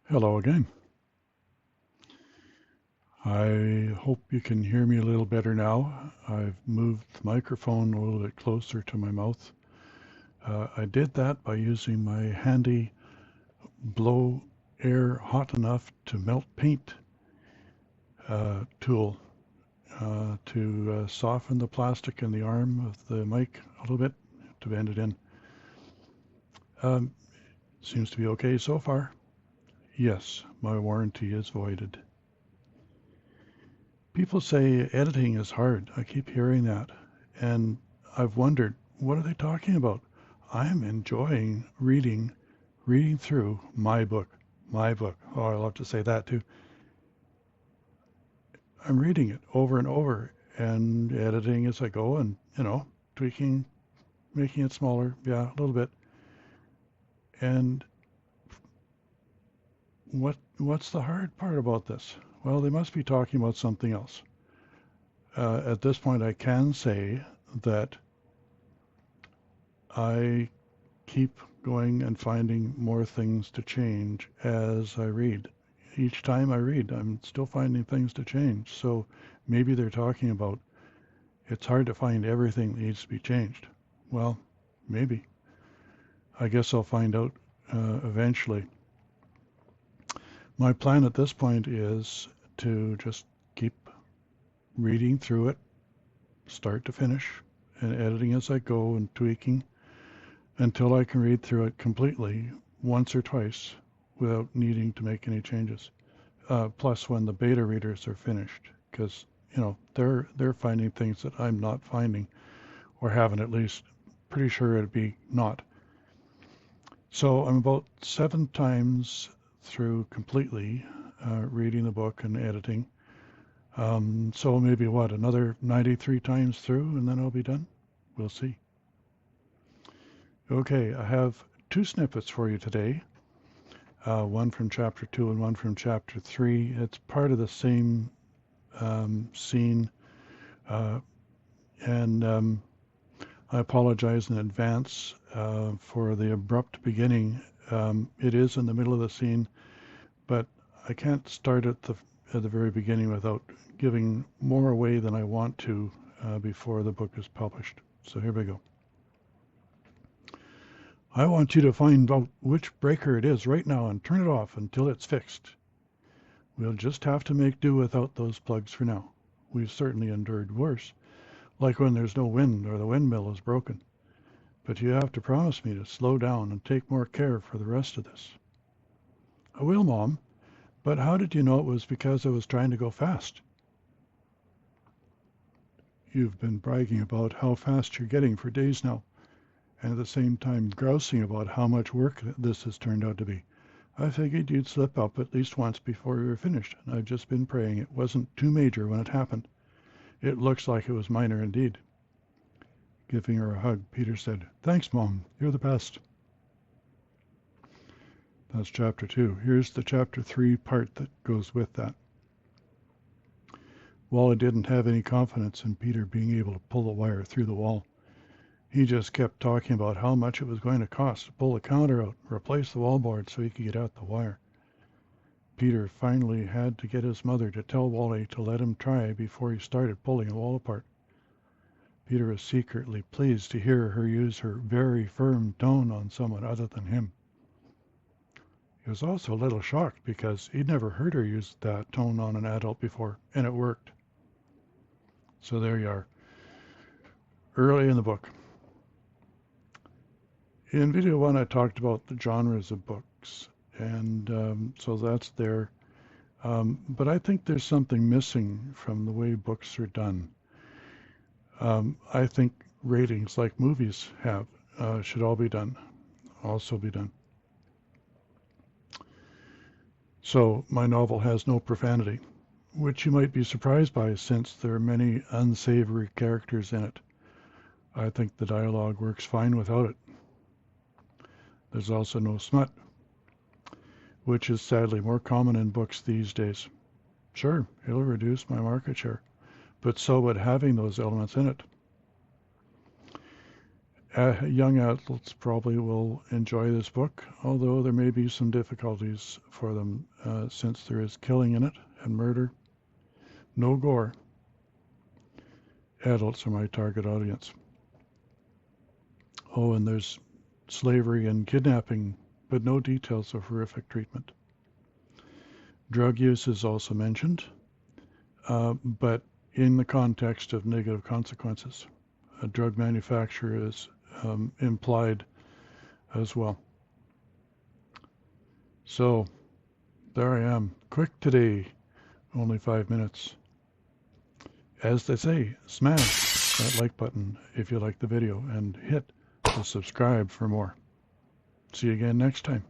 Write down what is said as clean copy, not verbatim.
Hello again. I hope you can hear me a little better now. I've moved the microphone a little bit closer to my mouth. I did that by using my handy blow air hot enough to melt paint tool to soften the plastic in the arm of the mic a little bit to bend it in. Um, Seems to be okay so far. Yes, my warranty is voided. People say editing is hard. I keep hearing that. And I've wondered, what are they talking about? I'm enjoying reading through my book. My book. Oh, I love to say that too. I'm reading it over and over and editing as I go and, tweaking, making it smaller. Yeah, a little bit. And what's the hard part about this? Well, they must be talking about something else. At this point, I can say that I keep going and finding more things to change as I read. Each time I read, I'm still finding things to change. So maybe they're talking about it's hard to find everything that needs to be changed. Well, maybe. I guess I'll find out eventually. My plan at this point is to just keep reading through it, start to finish, and editing as I go and tweaking until I can read through it completely once or twice without needing to make any changes. Plus, when the beta readers are finished, because they're finding things that I'm not finding, or haven't at least. Pretty sure it'd be not. So I'm about 7 times through completely reading the book and editing. So maybe another 93 times through, and then I'll be done. We'll see. Okay, I have two snippets for you today. One from chapter 2 and one from chapter 3. It's part of the same scene, uh, and I apologize in advance for the abrupt beginning. It is in the middle of the scene, but I can't start at the very beginning without giving more away than I want to before the book is published. So here we go. I want you to find out which breaker it is right now and turn it off until it's fixed. We'll just have to make do without those plugs for now. We've certainly endured worse, like when there's no wind or the windmill is broken. But you have to promise me to slow down and take more care for the rest of this. I will, Mom, but how did you know it was because I was trying to go fast? You've been bragging about how fast you're getting for days now, and at the same time grousing about how much work this has turned out to be. I figured you'd slip up at least once before we were finished, and I've just been praying it wasn't too major when it happened. It looks like it was minor indeed. Giving her a hug, Peter said, "Thanks, Mom. You're the best." That's chapter 2. Here's the chapter 3 part that goes with that. Wally didn't have any confidence in Peter being able to pull the wire through the wall. He just kept talking about how much it was going to cost to pull the counter out, replace the wallboard so he could get out the wire. Peter finally had to get his mother to tell Wally to let him try before he started pulling the wall apart. Peter was secretly pleased to hear her use her very firm tone on someone other than him. He was also a little shocked because he'd never heard her use that tone on an adult before, and it worked. So there you are, early in the book. In video 1, I talked about the genres of books, and so that's there. But I think there's something missing from the way books are done. I think ratings like movies have should also be done. So my novel has no profanity, which you might be surprised by since there are many unsavory characters in it. I think the dialogue works fine without it. There's also no smut, which is sadly more common in books these days. Sure, it'll reduce my market share, but so would having those elements in it. Young adults probably will enjoy this book, although there may be some difficulties for them since there is killing in it and murder. No gore. Adults are my target audience. Oh, and there's slavery and kidnapping, but no details of horrific treatment. Drug use is also mentioned, but in the context of negative consequences. A drug manufacturer is implied as well. So there I am, quick today, only 5 minutes. As they say, smash that like button if you like the video and hit the subscribe for more. See you again next time.